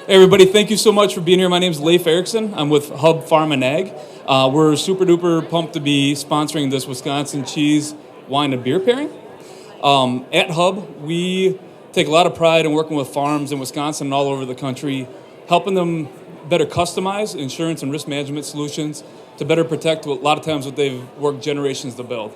Hey everybody, thank you so much for being here. My name is Leif Erickson. I'm with Hub Farm and Ag. We're super duper pumped to be sponsoring this Wisconsin cheese, wine, and beer pairing. At Hub, we take a lot of pride in working with farms in Wisconsin and all over the country, helping them better customize insurance and risk management solutions to better protect a lot of times what they've worked generations to build.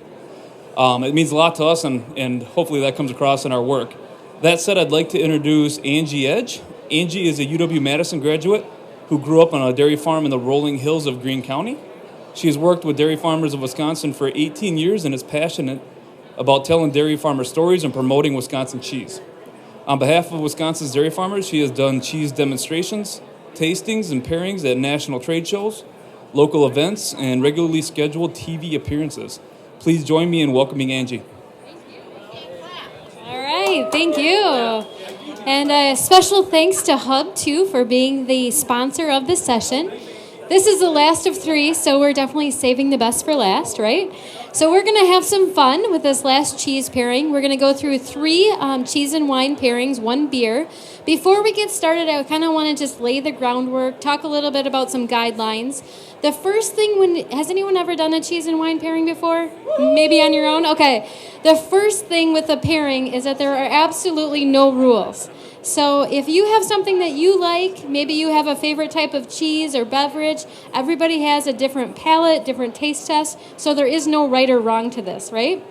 It means a lot to us, and hopefully that comes across in our work. That said, I'd like to introduce Angie Edge. Angie is a UW-Madison graduate who grew up on a dairy farm in the rolling hills of Greene County. She has worked with dairy farmers of Wisconsin for 18 years and is passionate about telling dairy farmer stories and promoting Wisconsin cheese. On behalf of Wisconsin's dairy farmers, she has done cheese demonstrations, tastings, and pairings at national trade shows, local events, and regularly scheduled TV appearances. Please join me in welcoming Angie. All right, thank you. And a special thanks to Hub, too, for being the sponsor of this session. This is the last of three, so we're definitely saving the best for last, right? So we're going to have some fun with this last cheese pairing. We're going to go through three cheese and wine pairings, one beer. Before we get started, I kind of want to just lay the groundwork, talk a little bit about some guidelines. The first thing, has anyone ever done a cheese and wine pairing before? Maybe on your own? Okay. The first thing with a pairing is that there are absolutely no rules. So if you have something that you like, maybe you have a favorite type of cheese or beverage, everybody has a different palate, different taste test, so there is no right or wrong to this, right?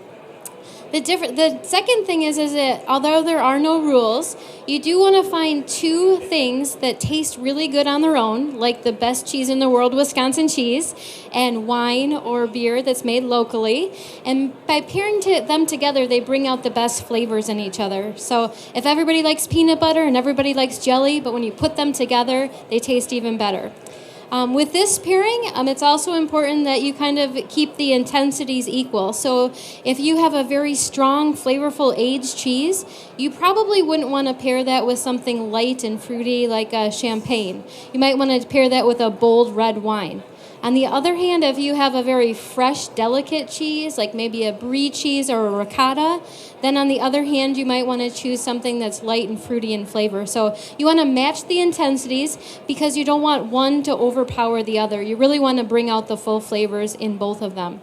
The second thing is that although there are no rules, you do want to find two things that taste really good on their own, like the best cheese in the world, Wisconsin cheese, and wine or beer that's made locally. And by pairing them together, they bring out the best flavors in each other. So if everybody likes peanut butter and everybody likes jelly, but when you put them together, they taste even better. With this pairing, it's also important that you kind of keep the intensities equal. So if you have a very strong, flavorful aged cheese, you probably wouldn't want to pair that with something light and fruity like champagne. You might want to pair that with a bold red wine. On the other hand, if you have a very fresh, delicate cheese, like maybe a brie cheese or a ricotta, then on the other hand, you might want to choose something that's light and fruity in flavor. So you want to match the intensities because you don't want one to overpower the other. You really want to bring out the full flavors in both of them.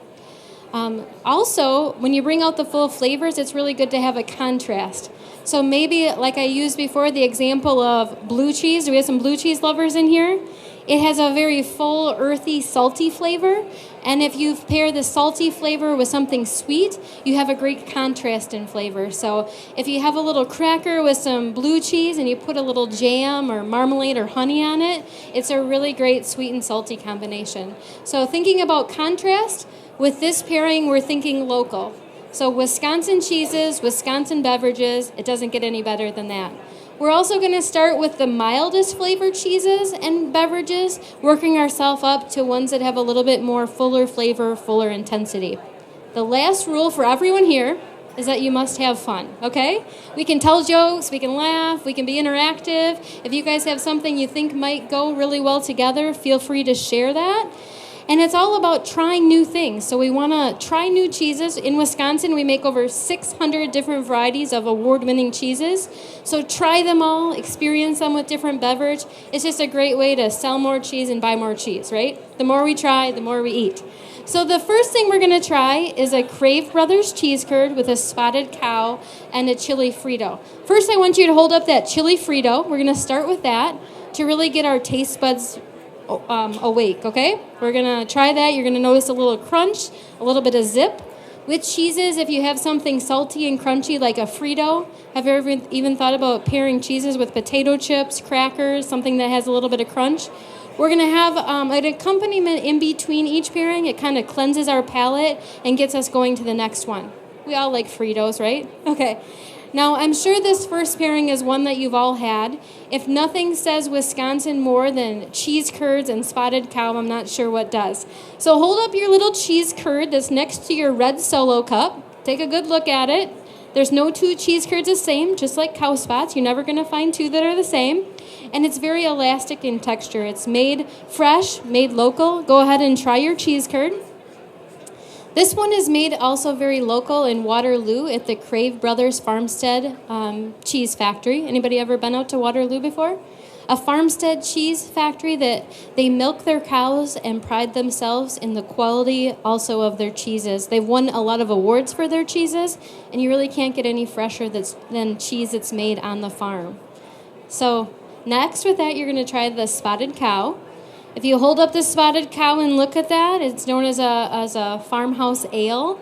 Also, when you bring out the full flavors, it's really good to have a contrast. So maybe, like I used before, the example of blue cheese. Do we have some blue cheese lovers in here? It has a very full, earthy, salty flavor. And if you pair the salty flavor with something sweet, you have a great contrast in flavor. So if you have a little cracker with some blue cheese and you put a little jam or marmalade or honey on it, it's a really great sweet and salty combination. So thinking about contrast, with this pairing, we're thinking local. So Wisconsin cheeses, Wisconsin beverages, it doesn't get any better than that. We're also going to start with the mildest flavored cheeses and beverages, working ourselves up to ones that have a little bit more fuller flavor, fuller intensity. The last rule for everyone here is that you must have fun, okay? We can tell jokes, we can laugh, we can be interactive. If you guys have something you think might go really well together, feel free to share that. And it's all about trying new things. So we want to try new cheeses. In Wisconsin, we make over 600 different varieties of award-winning cheeses. So try them all, experience them with different beverage. It's just a great way to sell more cheese and buy more cheese, right? The more we try, the more we eat. So the first thing we're going to try is a Crave Brothers cheese curd with a spotted cow and a chili Frito. First, I want you to hold up that chili Frito. We're going to start with that to really get our taste buds awake, okay? We're going to try that. You're going to notice a little crunch, a little bit of zip. With cheeses, if you have something salty and crunchy like a Frito, have you ever even thought about pairing cheeses with potato chips, crackers, something that has a little bit of crunch? We're going to have an accompaniment in between each pairing. It kind of cleanses our palate and gets us going to the next one. We all like Fritos, right? Okay. Now, I'm sure this first pairing is one that you've all had. If nothing says Wisconsin more than cheese curds and spotted cow, I'm not sure what does. So hold up your little cheese curd that's next to your red Solo cup. Take a good look at it. There's no two cheese curds the same, just like cow spots. You're never going to find two that are the same. And it's very elastic in texture. It's made fresh, made local. Go ahead and try your cheese curd. This one is made also very local in Waterloo at the Crave Brothers Farmstead Cheese Factory. Anybody ever been out to Waterloo before? a farmstead cheese factory that they milk their cows and pride themselves in the quality also of their cheeses. They've won a lot of awards for their cheeses, and you really can't get any fresher than cheese that's made on the farm. So next with that, you're going to try the spotted cow. If you hold up the spotted cow and look at that, it's known as a farmhouse ale.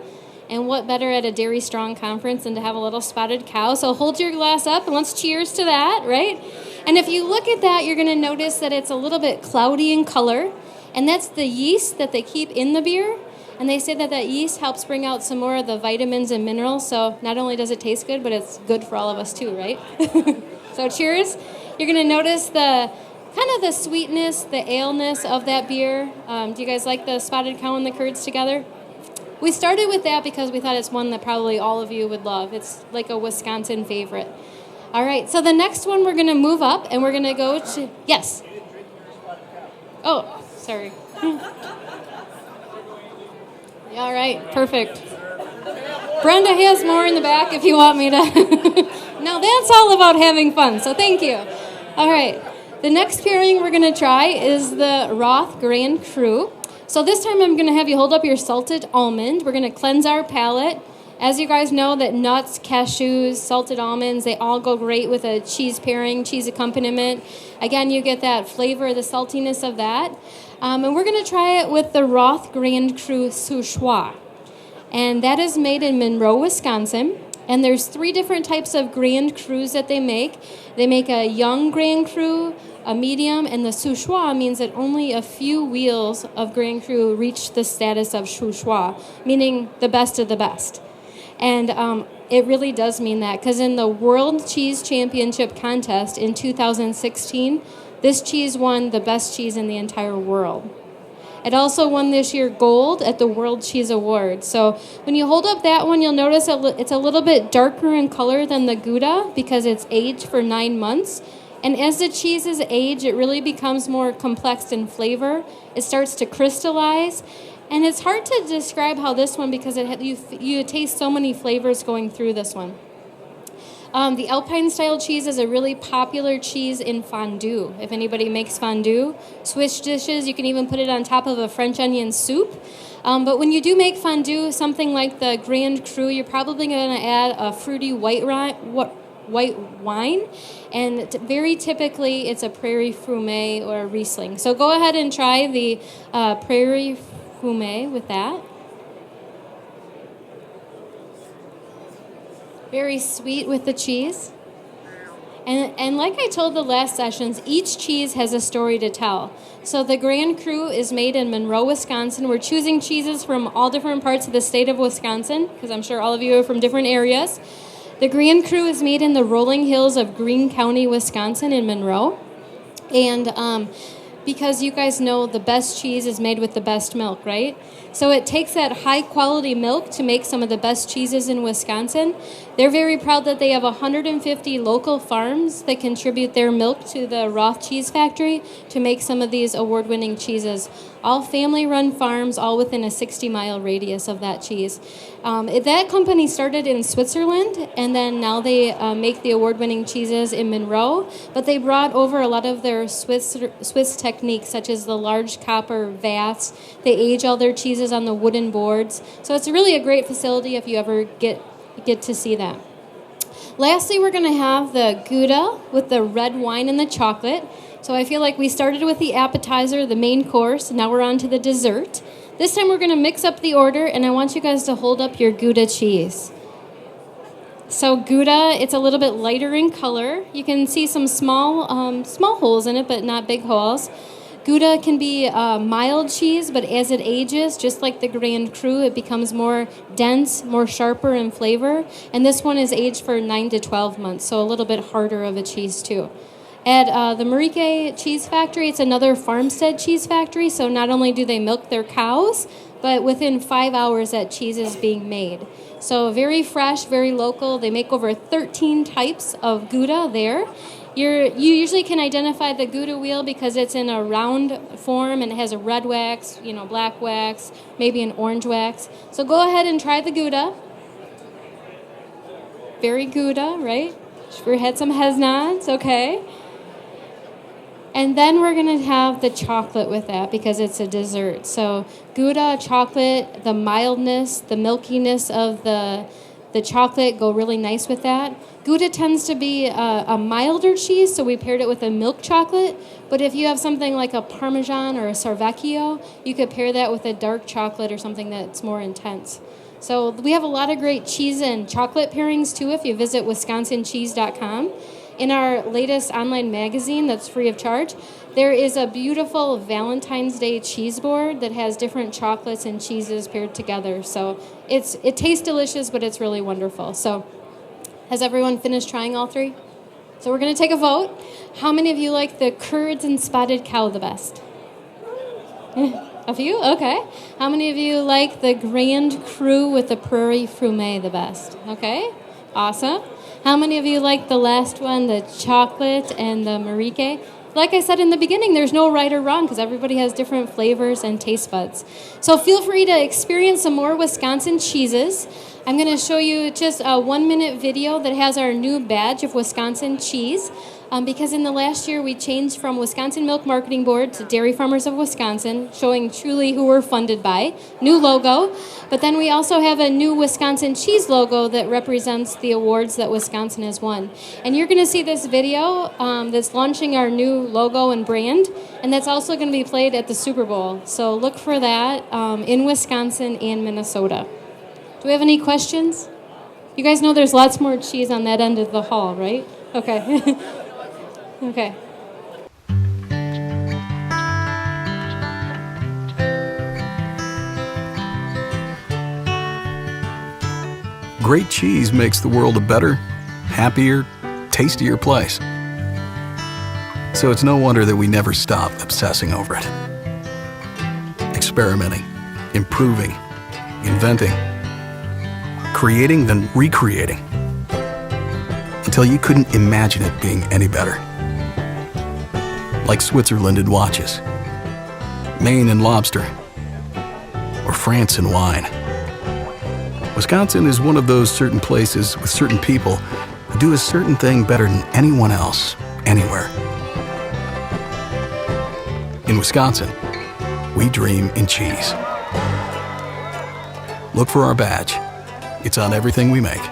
And what better at a Dairy Strong conference than to have a little spotted cow? So hold your glass up and let's cheers to that, right? And if you look at that, you're going to notice that it's a little bit cloudy in color. And that's the yeast that they keep in the beer. And they say that yeast helps bring out some more of the vitamins and minerals. So not only does it taste good, but it's good for all of us too, right? So cheers. You're going to notice the kind of the sweetness, the aleness of that beer. Do you guys like the spotted cow and the curds together? We started with that because we thought it's one that probably all of you would love. It's like a Wisconsin favorite. All right, so the next one we're going to move up and we're going to go to, yes. Oh, sorry. All right, perfect. Brenda has more in the back if you want me to. No, that's all about having fun, so thank you. All right, the next pairing we're going to try is the Roth Grand Cru. So this time I'm going to have you hold up your salted almond. We're going to cleanse our palate. As you guys know, that nuts, cashews, salted almonds, they all go great with a cheese pairing, cheese accompaniment. Again, you get that flavor, the saltiness of that. And we're going to try it with the Roth Grand Cru Souchois. And that is made in Monroe, Wisconsin. And there's 3 different types of Grand Crus that they make. They make a young Grand Cru, a medium, and the Souchois means that only a few wheels of Grand Cru reach the status of Souchois, meaning the best of the best. And it really does mean that, because in the World Cheese Championship contest in 2016, this cheese won the best cheese in the entire world. It also won this year gold at the World Cheese Awards. So when you hold up that one, you'll notice it's a little bit darker in color than the Gouda because it's aged for 9 months. And as the cheeses age, it really becomes more complex in flavor. It starts to crystallize. And it's hard to describe how this one, because you taste so many flavors going through this one. The Alpine-style cheese is a really popular cheese in fondue, if anybody makes fondue. Swiss dishes, you can even put it on top of a French onion soup. But when you do make fondue, something like the Grand Cru, you're probably going to add a fruity white wine. And very typically, it's a Prairie Fumé or a Riesling. So go ahead and try the Prairie Fumé with that. Very sweet with the cheese. And like I told the last sessions, each cheese has a story to tell. So the Grand Cru is made in Monroe, Wisconsin. We're choosing cheeses from all different parts of the state of Wisconsin, because I'm sure all of you are from different areas. The Grand Cru is made in the rolling hills of Greene County, Wisconsin in Monroe. And because you guys know the best cheese is made with the best milk, right? So it takes that high-quality milk to make some of the best cheeses in Wisconsin. They're very proud that they have 150 local farms that contribute their milk to the Roth Cheese Factory to make some of these award-winning cheeses. All family-run farms, all within a 60-mile radius of that cheese. That company started in Switzerland, and then now they make the award-winning cheeses in Monroe. But they brought over a lot of their Swiss techniques, such as the large copper vats. They age all their cheeses on the wooden boards. So it's really a great facility if you ever get to see that. Lastly, we're going to have the Gouda with the red wine and the chocolate. So I feel like we started with the appetizer, the main course, now we're on to the dessert. This time we're going to mix up the order, and I want you guys to hold up your Gouda cheese. So Gouda, it's a little bit lighter in color. You can see some small holes in it, but not big holes. Gouda can be mild cheese, but as it ages, just like the Grand Cru, it becomes more dense, more sharper in flavor. And this one is aged for 9 to 12 months, so a little bit harder of a cheese too. At the Marique Cheese Factory, it's another farmstead cheese factory, so not only do they milk their cows, but within 5 hours that cheese is being made. So very fresh, very local. They make over 13 types of Gouda there. You usually can identify the Gouda wheel because it's in a round form and it has a red wax, black wax, maybe an orange wax. So go ahead and try the Gouda. Very Gouda, right? Sure had some has-nots, okay. And then we're going to have the chocolate with that because it's a dessert. So Gouda, chocolate, the mildness, the milkiness of the chocolate go really nice with that. Gouda tends to be a milder cheese, so we paired it with a milk chocolate. But if you have something like a Parmesan or a Sarvecchio, you could pair that with a dark chocolate or something that's more intense. So we have a lot of great cheese and chocolate pairings, too, if you visit wisconsincheese.com. In our latest online magazine that's free of charge, there is a beautiful Valentine's Day cheese board that has different chocolates and cheeses paired together. So it tastes delicious, but it's really wonderful. So has everyone finished trying all three? So we're going to take a vote. How many of you like the curds and spotted cow the best? A few? Okay. How many of you like the Grand Cru with the Prairie Frumet the best? Okay. Awesome. How many of you like the last one, the chocolate and the Marique? Like I said in the beginning, there's no right or wrong because everybody has different flavors and taste buds. So feel free to experience some more Wisconsin cheeses. I'm going to show you just a 1-minute video that has our new badge of Wisconsin cheese. Because in the last year we changed from Wisconsin Milk Marketing Board to Dairy Farmers of Wisconsin, showing truly who we're funded by. New logo. But then we also have a new Wisconsin cheese logo that represents the awards that Wisconsin has won. And you're going to see this video that's launching our new logo and brand, and that's also going to be played at the Super Bowl. So look for that in Wisconsin and Minnesota. Do we have any questions? You guys know there's lots more cheese on that end of the hall, right? Okay. Okay. Great cheese makes the world a better, happier, tastier place. So it's no wonder that we never stop obsessing over it. Experimenting, improving, inventing, creating, then recreating, until you couldn't imagine it being any better. Like Switzerland in watches, Maine in lobster, or France in wine. Wisconsin is one of those certain places with certain people who do a certain thing better than anyone else, anywhere. In Wisconsin, we dream in cheese. Look for our badge. It's on everything we make.